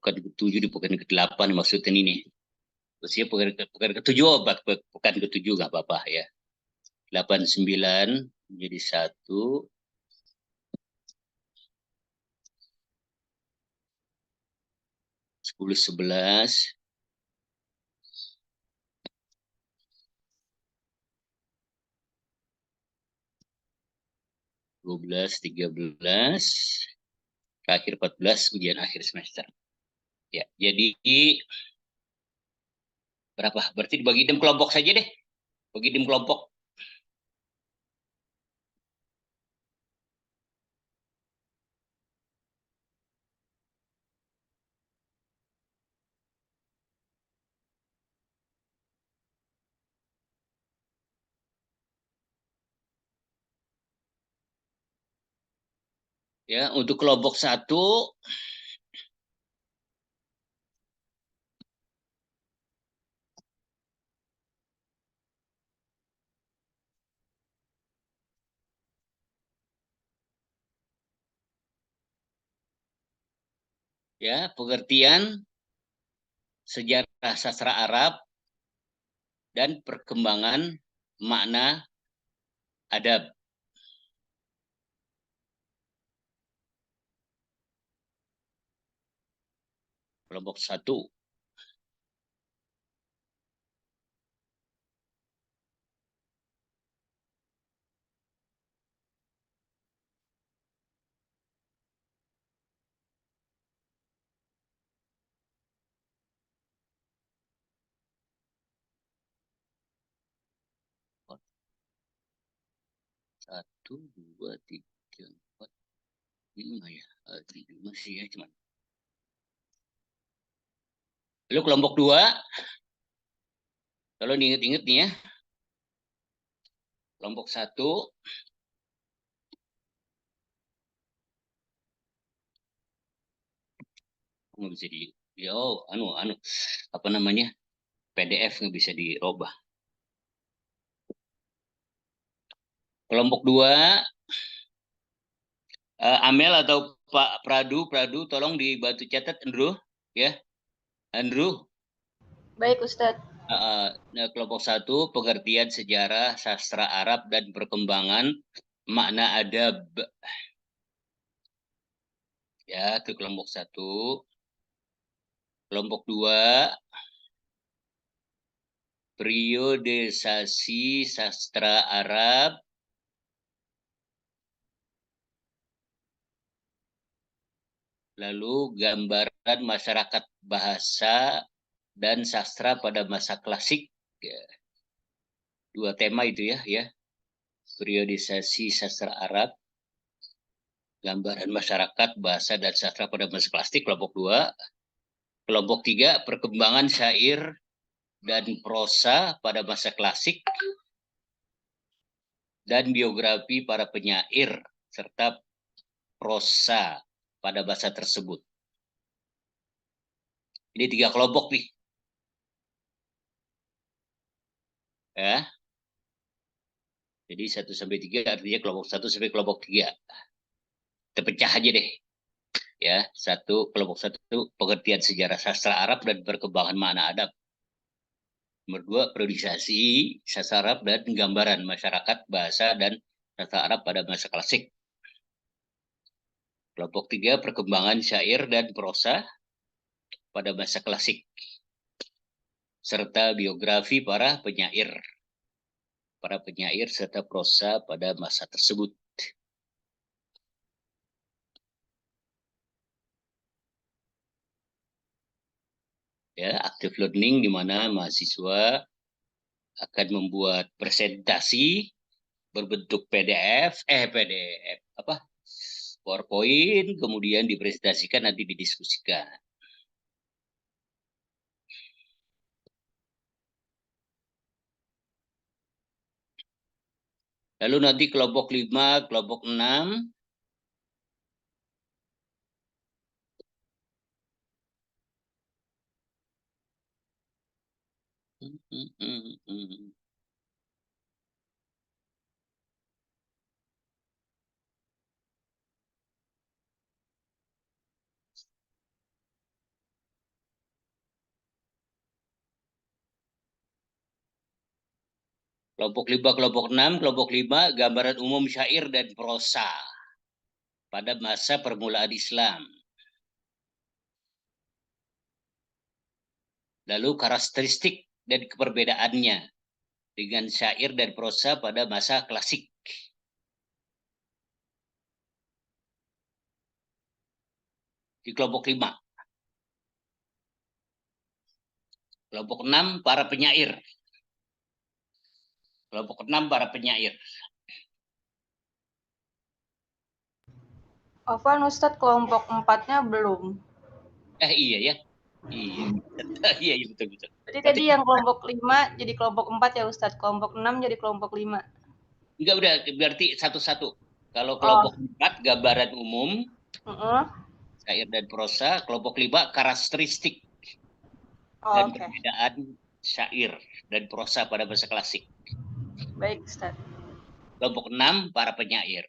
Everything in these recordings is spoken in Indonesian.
pekan ke-7 di pekan ke-8 maksudnya ini. Maksudnya pekan ke-7, pekan ke-7 nggak apa-apa ya. 8, 9 menjadi 1. 10, 11. 12, 13. Terakhir 14 ujian akhir semester. Ya, jadi berapa? Berarti dibagi 6 kelompok saja deh. Bagi 6 kelompok. Ya, untuk kelompok 1 ya, pengertian sejarah sastra Arab dan perkembangan makna adab. Kelompok 1. Satu, dua, tiga, empat, lima ya. Masih ya cuman. Lalu kelompok 2, kalau diinget-inget nih ya. Kelompok 1 nggak bisa apa namanya, PDF nggak bisa dirubah. Kelompok 2, Amel atau Pak Pradu tolong dibantu catat Andrew ya. Andrew. Baik, Ustadz. Nah, kelompok 1 pengertian sejarah sastra Arab dan perkembangan makna adab. Ya, itu kelompok 1. Kelompok 2 periodisasi sastra Arab lalu gambaran masyarakat bahasa dan sastra pada masa klasik. Ya. 2 tema itu ya. Periodisasi sastra Arab, gambaran masyarakat bahasa dan sastra pada masa klasik, kelompok 2. Kelompok 3 perkembangan syair dan prosa pada masa klasik dan biografi para penyair serta prosa pada masa tersebut. Ini 3 kelompok nih. Ya. Jadi 1 sampai 3 artinya kelompok 1 sampai kelompok 3. Terpecah aja deh. Ya, kelompok 1 pengertian sejarah sastra Arab dan perkembangan makna adab. Nomor 2 periodisasi sastra Arab dan gambaran masyarakat bahasa dan sastra Arab pada masa klasik. Kelompok 3 perkembangan syair dan prosa pada masa klasik serta biografi para penyair serta prosa pada masa tersebut. Ya, active learning di mana mahasiswa akan membuat presentasi berbentuk PDF apa? PowerPoint, kemudian dipresentasikan, nanti didiskusikan. Lalu nanti kelompok 5, kelompok 6 Kelompok 5, kelompok 6, kelompok 5, gambaran umum syair dan prosa pada masa permulaan Islam. Lalu karakteristik dan keperbedaannya dengan syair dan prosa pada masa klasik. Di kelompok 5. Kelompok 6, para penyair. Kelompok 6, para penyair. Afwan Ustadz, kelompok 4-nya belum. Iya ya. Iya. Iya, betul-betul. Berarti tadi yang kelompok 5 jadi kelompok 4 ya Ustadz, kelompok 6 jadi kelompok 5. Enggak, udah berarti satu-satu. Kalau kelompok 4 gambaran umum, syair dan prosa, kelompok 5 karakteristik dan perbedaan syair dan prosa pada masa klasik. Baik, Ustaz. Kelompok 6 para penyair.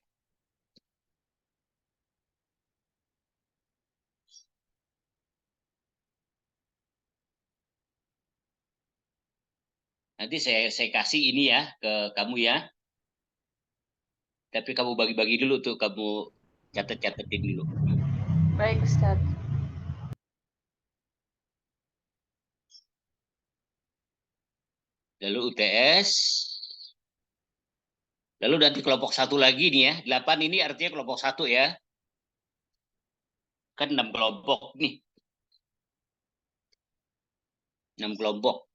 Nanti saya kasih ini ya ke kamu ya. Tapi kamu bagi-bagi dulu tuh, kamu catat-catatin dulu. Baik, Ustaz. Lalu UTS. Lalu nanti kelompok 1 lagi nih ya. 8 ini artinya kelompok 1 ya. Kan 6 kelompok nih. 6 kelompok.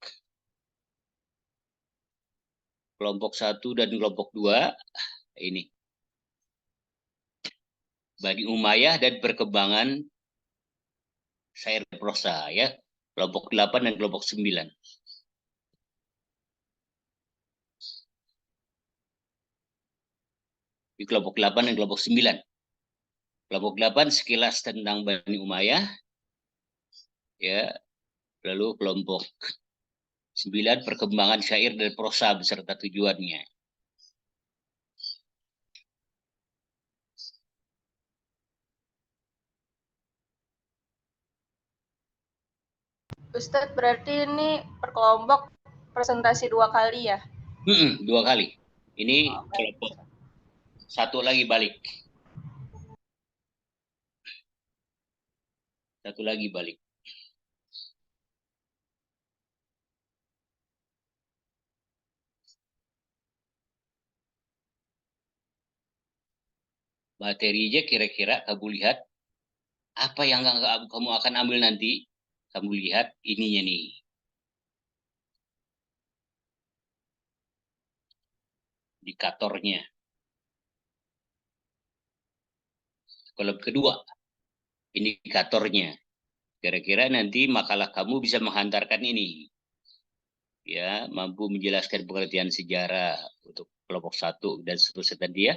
Kelompok 1 dan kelompok 2 ini. Bani Umayyah dan perkembangan syair prosa ya. Kelompok 8 dan kelompok 9. Di kelompok 8 dan kelompok 9. Kelompok 8 sekilas tentang Bani Umayyah ya. Lalu kelompok 9 perkembangan syair dan prosa beserta tujuannya. Ustadz, berarti ini per kelompok presentasi 2 kali ya? 2 kali. Ini kelompok 1 lagi balik. 1 lagi balik. Materinya kira-kira kamu lihat apa yang kamu akan ambil nanti. Kamu lihat ininya nih. Indikatornya. Kolom kedua, indikatornya. Kira-kira nanti makalah kamu bisa menghantarkan ini. Ya, mampu menjelaskan pengertian sejarah untuk kelompok 1 dan seterusnya tadi ya.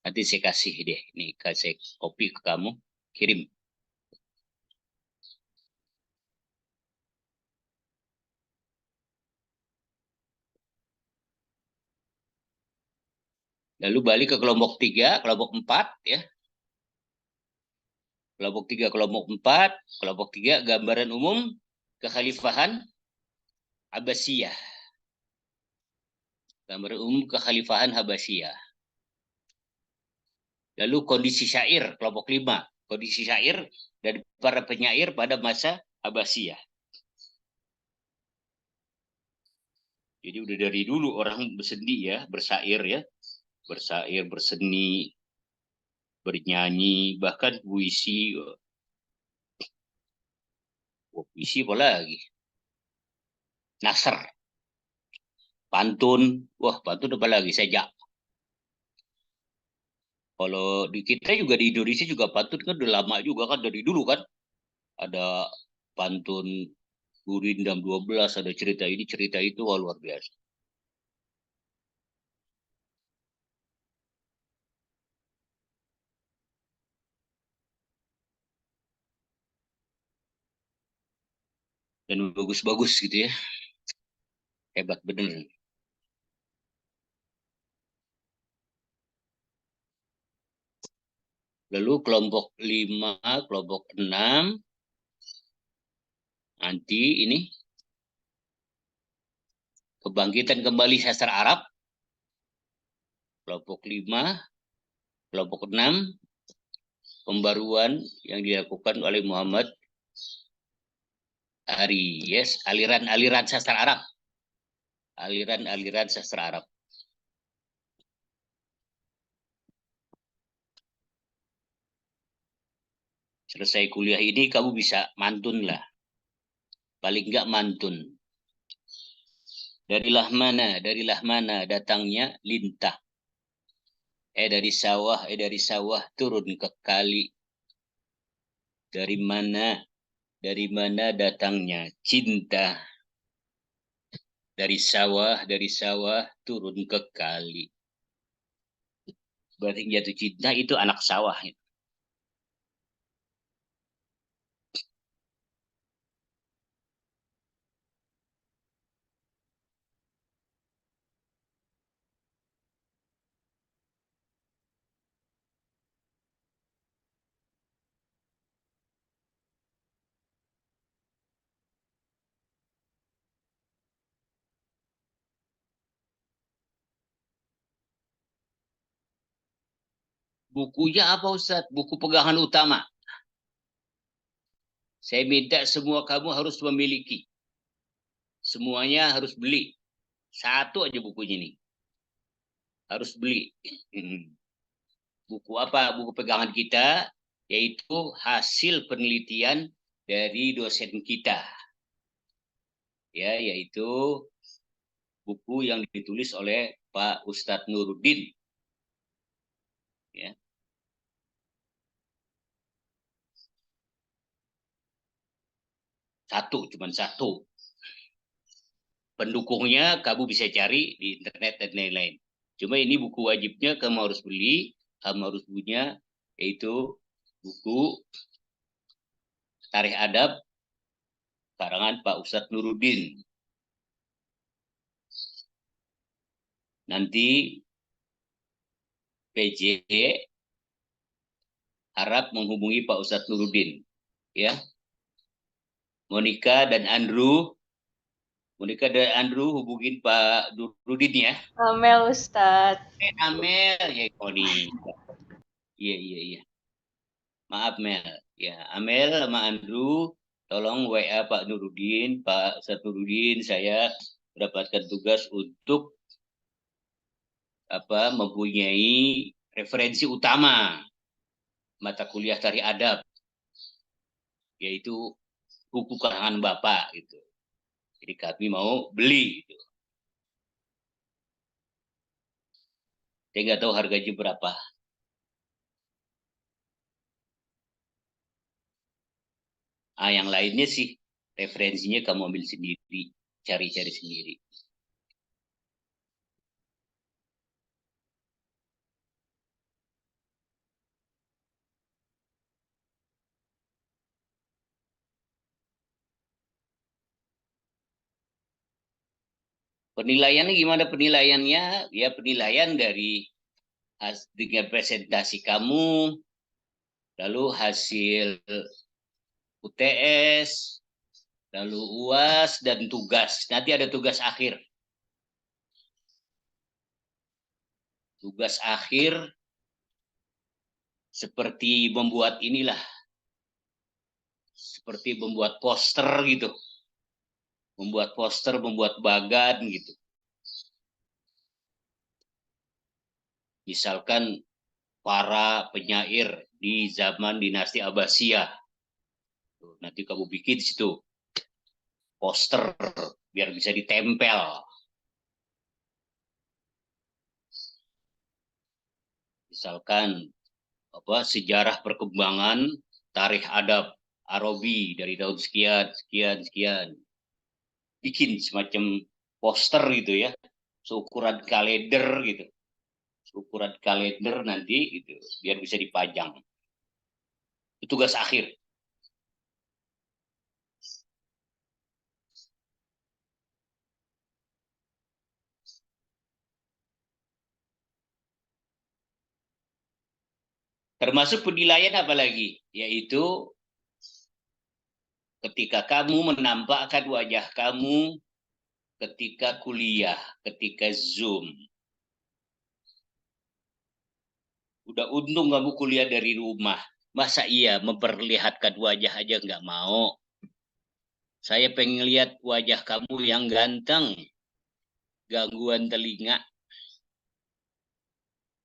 Nanti saya kasih deh, ini kasih kopi ke kamu, kirim. Lalu balik ke kelompok 3, kelompok 4 ya. Kelompok 3, kelompok 4, kelompok 3 gambaran umum kekhalifahan Abbasiyah. Gambaran umum kekhalifahan Abbasiyah. Lalu kondisi syair, kelompok 5. Kondisi syair dan para penyair pada masa Abbasiyah. Jadi udah dari dulu orang berseni ya, bersair ya. Bersair, berseni, bernyanyi, bahkan puisi. Puisi apa lagi? Nasr. Pantun. Wah, pantun apa lagi? Sejak. Kalau di kita juga di Indonesia juga pantun kan udah lama juga kan dari dulu kan. Ada pantun Gurindam 12, ada cerita ini, cerita itu, wah, luar biasa. Dan bagus-bagus gitu ya. Hebat bener. Lalu kelompok 5, kelompok 6, nanti ini kebangkitan kembali sastra Arab, kelompok 5, kelompok 6, pembaruan yang dilakukan oleh Muhammad Ari, yes, aliran-aliran sastra Arab, aliran-aliran sastra Arab. Selesai kuliah ini kamu bisa mantun lah, paling enggak mantun. Darilah mana datangnya lintah. Dari sawah turun ke kali. Dari mana datangnya cinta. Dari sawah turun ke kali. Berarti jatuh cinta itu anak sawah. Bukunya apa Ustaz? Buku pegangan utama. Saya minta semua kamu harus memiliki. Semuanya harus beli. Satu aja bukunya ini. Harus beli. Buku apa? Buku pegangan kita, yaitu hasil penelitian dari dosen kita. Ya, yaitu buku yang ditulis oleh Pak Ustadz Nuruddin. Ya. Cuman satu. Pendukungnya kamu bisa cari di internet dan lain-lain. Cuma ini buku wajibnya kamu harus beli, kamu harus punya, yaitu buku Tarikh Adab karangan Pak Ustadz Nuruddin. Nanti PJ harap menghubungi Pak Ustadz Nuruddin. Ya, Monica dan Andrew hubungin Pak Nuruddin ya. Amel Ustadz. Amel ya Koni. Iya. Maaf Mel. Ya, Amel sama Andrew tolong WA Pak Nuruddin, Pak Ustadz Nuruddin, saya mendapatkan tugas untuk mempunyai referensi utama mata kuliah Tarikh Adab, yaitu buku karangan Bapak gitu. Jadi kami mau beli gitu. Saya nggak tahu harganya berapa. Yang lainnya sih referensinya kamu ambil sendiri, cari-cari sendiri. Penilaiannya gimana penilaiannya? Ya penilaian dari dengan presentasi kamu, lalu hasil UTS, lalu UAS dan tugas. Nanti ada tugas akhir. Tugas akhir seperti membuat inilah, seperti membuat poster gitu. Membuat poster, membuat bagan gitu. Misalkan para penyair di zaman dinasti Abbasiyah. Nanti kamu bikin di situ poster biar bisa ditempel. Misalkan sejarah perkembangan Tarikh Adab Arabi dari tahun sekian. Bikin semacam poster gitu ya, seukuran kalender gitu. Seukuran kalender nanti gitu, biar bisa dipajang. Itu tugas akhir. Termasuk penilaian apa lagi? Yaitu ketika kamu menampakkan wajah kamu ketika kuliah, ketika Zoom. Udah untung kamu kuliah dari rumah. Masa iya memperlihatkan wajah aja nggak mau? Saya pengen lihat wajah kamu yang ganteng, gangguan telinga.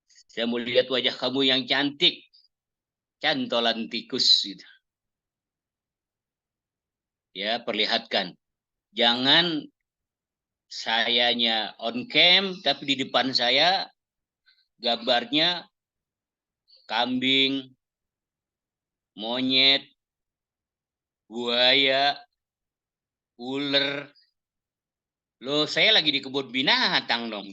Saya mau lihat wajah kamu yang cantik, cantolan tikus. Gitu. Ya, perlihatkan. Jangan sayanya on cam, tapi di depan saya gambarnya kambing, monyet, buaya, ular. Loh, saya lagi di kebun binatang dong.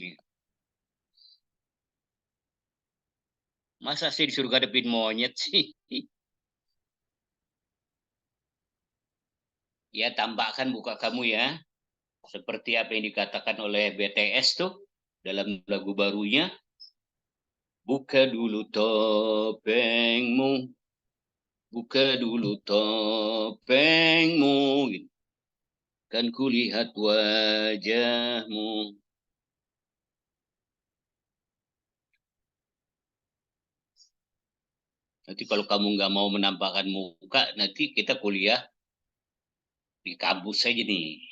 Masa sih disuruh ngadepin monyet sih? Ya, tampakkan muka kamu ya. Seperti apa yang dikatakan oleh BTS tuh dalam lagu barunya. Buka dulu topengmu, buka dulu topengmu. Gitu. Kan kulihat wajahmu. Nanti kalau kamu nggak mau menampakkan muka, nanti kita kuliah di kampus saja nih.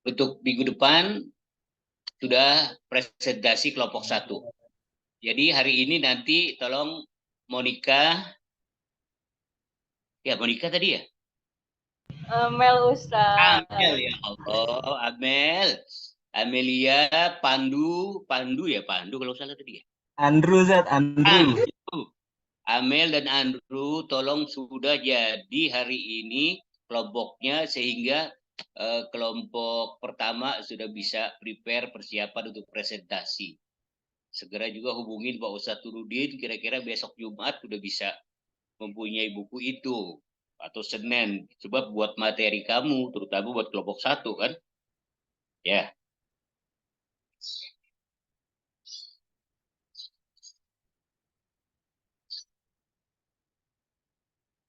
Untuk minggu depan sudah presentasi kelompok 1. Jadi hari ini nanti tolong Monica, ya Monica tadi ya? Mel Ustaz. Amel ya Allah, Amel. Amelia, Pandu ya Pandu kalau salah tadi ya. Andrew Zat, Andrew. Amel dan Andrew tolong sudah jadi hari ini kelompoknya sehingga kelompok pertama sudah bisa prepare persiapan untuk presentasi. Segera juga hubungin Pak Ustadz Turudin, kira-kira besok Jumat sudah bisa mempunyai buku itu atau Senin. Coba buat materi kamu, terutama buat kelompok 1 kan. Ya.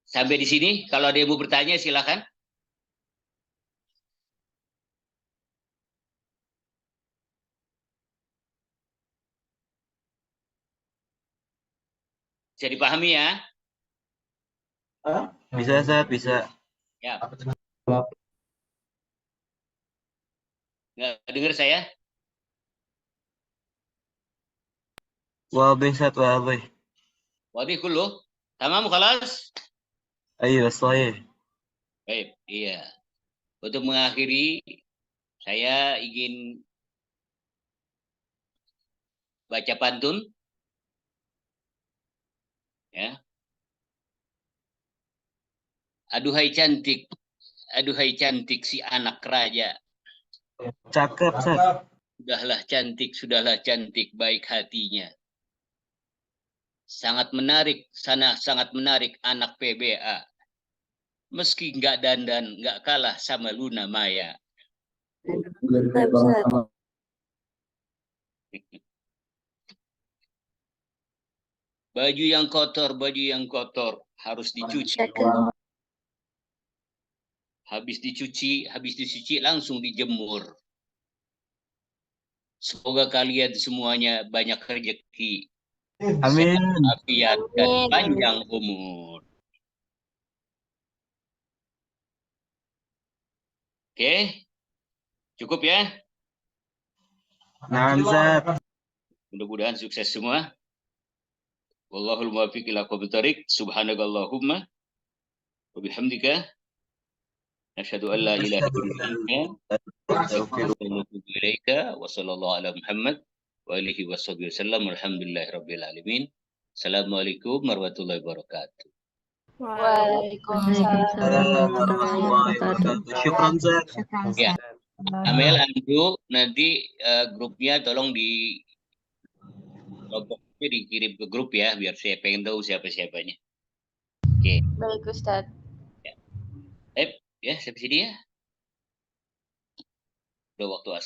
Sampai di sini, kalau ada yang mau bertanya silakan. Bisa dipahami ya? Bisa, Zat, bisa. Ya. Nggak dengar saya? واضح Zat, واضح. Waduh, kulo. Tamam khalas? أيوة صحيح. Baik, iya. Untuk mengakhiri, saya ingin baca pantun. Ya. Aduhai cantik si anak raja. Cakep, Zat. Sudahlah cantik baik hatinya. Sangat menarik anak PBA. Meski nggak dandan, nggak kalah sama Luna Maya. Baju yang kotor harus dicuci. Habis dicuci langsung dijemur. Semoga kalian semuanya banyak rezeki. Amin. Afiat dan panjang umur. Oke, cukup ya. Nah, Zat. Mudah-mudahan sukses semua. Wallahul muwaffiq ila aqwamit thoriq. Subhanakallahumma wa bihamdika asyhadu an la ilaha illa anta astaghfiruka wa atubu ilaika wa sallallahu ala Muhammad wa alihi wasallam. Alhamdulillahirabbil alamin. Assalamualaikum warahmatullahi wabarakatuh. Waalaikumsalam warahmatullahi wabarakatuh. Syukran, Zat. Ya. Amel, Andrew, nanti grupnya tolong di kelompoknya dikirim ke grup ya, biar saya pengen tahu siapa-siapanya. Oke. Baik Ustaz. Ya, sampai sini ya. Udah waktu asar.